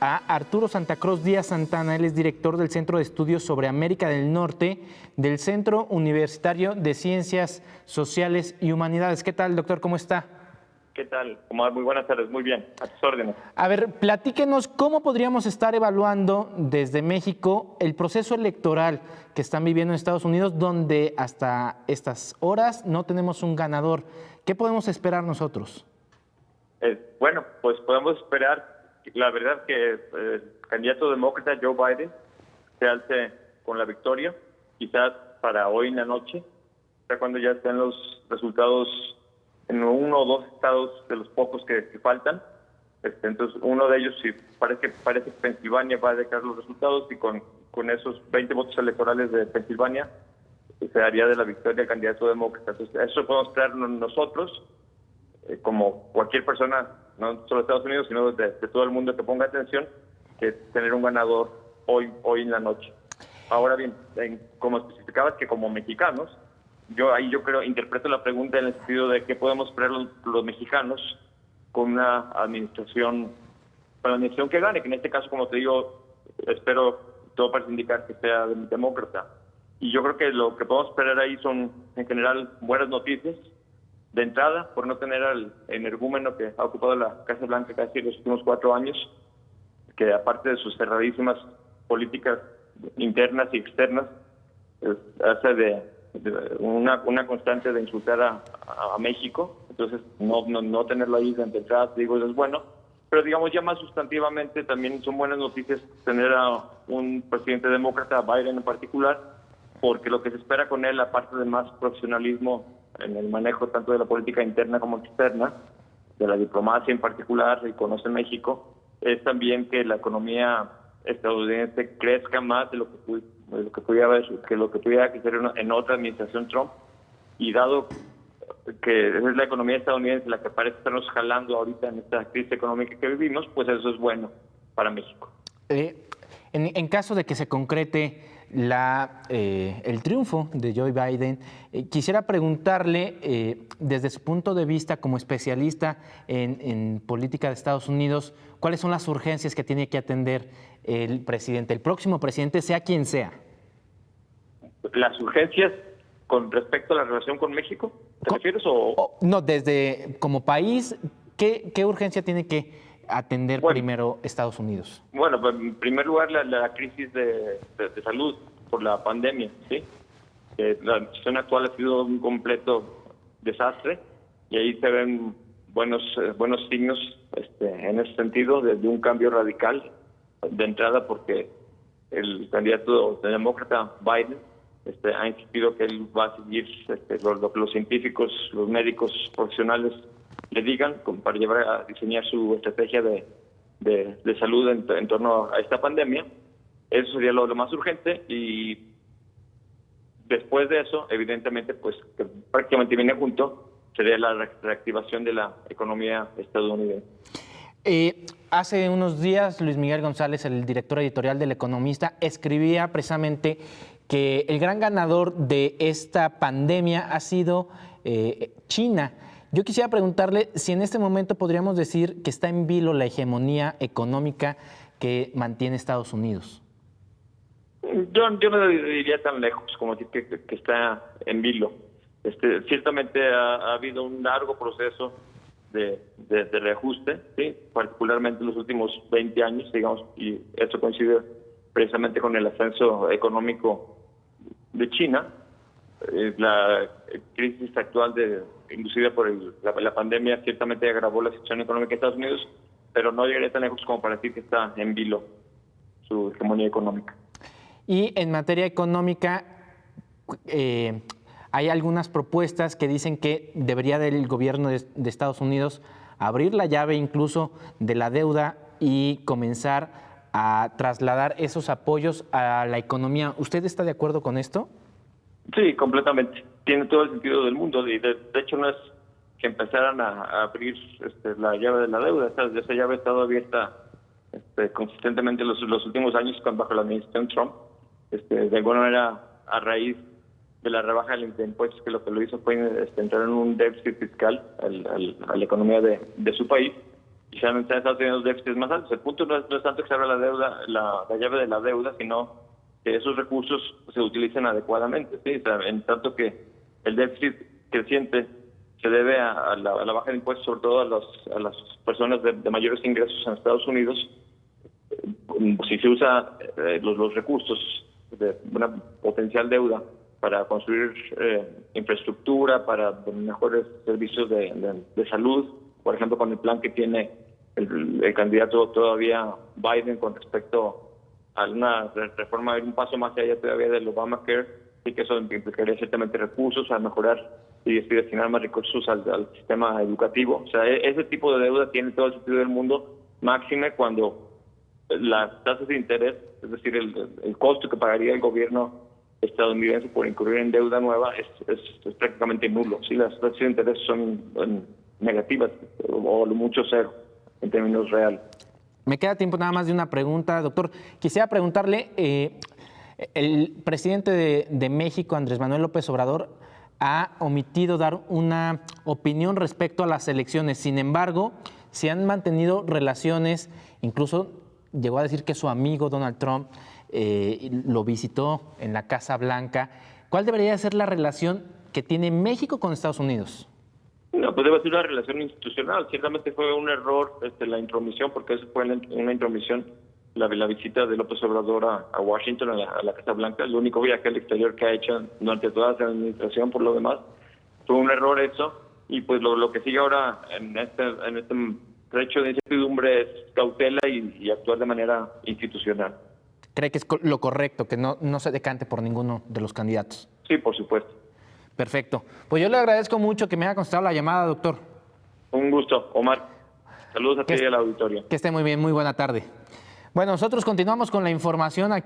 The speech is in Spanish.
a Arturo Santa Cruz Díaz Santana. Él es director del Centro de Estudios sobre América del Norte del Centro Universitario de Ciencias Sociales y Humanidades. ¿Qué tal, doctor? ¿Cómo está? ¿Qué tal, Omar? Muy buenas tardes, muy bien, a tus órdenes. A ver, platíquenos cómo podríamos estar evaluando desde México el proceso electoral que están viviendo en Estados Unidos, donde hasta estas horas no tenemos un ganador. ¿Qué podemos esperar nosotros? Bueno, pues podemos esperar, la verdad, que el candidato demócrata Joe Biden se alce con la victoria, quizás para hoy en la noche, ya cuando ya estén los resultados en uno o dos estados de los pocos que faltan. Entonces, uno de ellos, sí, parece que Pensilvania va a declarar los resultados, y con esos 20 votos electorales de Pensilvania se haría de la victoria el candidato demócrata. Entonces, eso podemos esperar nosotros, como cualquier persona, no solo de Estados Unidos, sino de todo el mundo que ponga atención, que tener un ganador hoy en la noche. Ahora bien, como especificabas, que como mexicanos, yo interpreto la pregunta en el sentido de qué podemos esperar los mexicanos con una administración, con la administración que gane, que en este caso, como te digo, espero, todo parece indicar que sea demócrata. Y yo creo que lo que podemos esperar ahí son, en general, buenas noticias. De entrada, por no tener al energúmeno que ha ocupado la Casa Blanca casi los últimos 4 años, que aparte de sus cerradísimas políticas internas y externas, hace de una constante de insultar a México. Entonces, no tenerlo ahí de entrada, digo, es bueno. Pero digamos, ya más sustantivamente, también son buenas noticias tener a un presidente demócrata, Biden en particular, porque lo que se espera con él, aparte de más profesionalismo en el manejo tanto de la política interna como externa, de la diplomacia en particular, y conoce México, es también que la economía estadounidense crezca más de lo que pudiera crecer en otra administración Trump. Y dado que es la economía estadounidense la que parece estarnos jalando ahorita en esta crisis económica que vivimos, pues eso es bueno para México. En caso de que se concrete el triunfo de Joe Biden, quisiera preguntarle, desde su punto de vista como especialista en política de Estados Unidos, ¿cuáles son las urgencias que tiene que atender el próximo presidente, sea quien sea? ¿Las urgencias con respecto a la relación con México, te refieres? No, desde como país, ¿qué urgencia tiene que atender primero Estados Unidos? Bueno, pues, en primer lugar, la crisis de salud por la pandemia, ¿sí? La situación actual ha sido un completo desastre, y ahí se ven buenos signos en ese sentido, de un cambio radical de entrada, porque el candidato demócrata Biden ha insistido que él va a seguir lo que los científicos, los médicos profesionales le digan, para llevar a diseñar su estrategia de salud en torno a esta pandemia. Eso sería lo más urgente, y después de eso, evidentemente, pues que prácticamente viene junto, sería la reactivación de la economía estadounidense. Hace unos días, Luis Miguel González, el director editorial del Economista, escribía precisamente que el gran ganador de esta pandemia ha sido China. Yo quisiera preguntarle si en este momento podríamos decir que está en vilo la hegemonía económica que mantiene Estados Unidos. Yo no diría tan lejos como decir que está en vilo. Ciertamente ha habido un largo proceso de reajuste, ¿sí? Particularmente en los últimos 20 años, digamos, y esto coincide precisamente con el ascenso económico de China. La crisis actual inducida por la pandemia ciertamente agravó la situación económica de Estados Unidos, pero no llegaría tan lejos como para decir que está en vilo su hegemonía económica. Y en materia económica, hay algunas propuestas que dicen que debería el gobierno de Estados Unidos abrir la llave incluso de la deuda y comenzar a trasladar esos apoyos a la economía. ¿Usted está de acuerdo con esto? Sí, completamente. Tiene todo el sentido del mundo. Y de hecho, no es que empezaran a abrir la llave de la deuda. Esa llave ha estado abierta consistentemente los últimos años bajo la administración Trump. De alguna manera, a raíz de la rebaja de impuestos, que lo hizo fue entrar en un déficit fiscal a la economía de su país. quizá en Estados Unidos déficits más altos. El punto no es tanto que se abra la deuda, la llave de la deuda, sino que esos recursos se utilicen adecuadamente, ¿sí? O sea, en tanto que el déficit creciente se debe a la baja de impuestos, sobre todo a las personas de mayores ingresos en Estados Unidos. Si se usa los recursos de una potencial deuda para construir infraestructura, para mejores servicios de salud, por ejemplo, con el plan que tiene el candidato todavía Biden con respecto a una reforma, un paso más allá todavía del Obamacare, y que eso implicaría ciertamente recursos a mejorar y destinar más recursos al sistema educativo. O sea, ese tipo de deuda tiene todo el sentido del mundo, máxime cuando las tasas de interés, es decir, el costo que pagaría el gobierno estadounidense por incurrir en deuda nueva es prácticamente nulo. Sí, las tasas de interés son negativas o lo mucho cero en términos reales. Me queda tiempo nada más de una pregunta, doctor. Quisiera preguntarle, el presidente de México, Andrés Manuel López Obrador, ha omitido dar una opinión respecto a las elecciones. Sin embargo, se han mantenido relaciones, incluso llegó a decir que su amigo Donald Trump lo visitó en la Casa Blanca. ¿Cuál debería ser la relación que tiene México con Estados Unidos? No, pues debe ser una relación institucional. Ciertamente fue un error la intromisión, porque eso fue una intromisión, la visita de López Obrador a Washington, a la Casa Blanca. El único viaje al exterior que ha hecho durante toda su administración, por lo demás. Fue un error eso, y pues lo que sigue ahora en este trecho de incertidumbre es cautela y actuar de manera institucional. ¿Cree que es lo correcto, que no se decante por ninguno de los candidatos? Sí, por supuesto. Perfecto. Pues yo le agradezco mucho que me haya contestado la llamada, doctor. Un gusto, Omar. Saludos a ti y al auditorio. Que esté muy bien, muy buena tarde. Bueno, nosotros continuamos con la información aquí.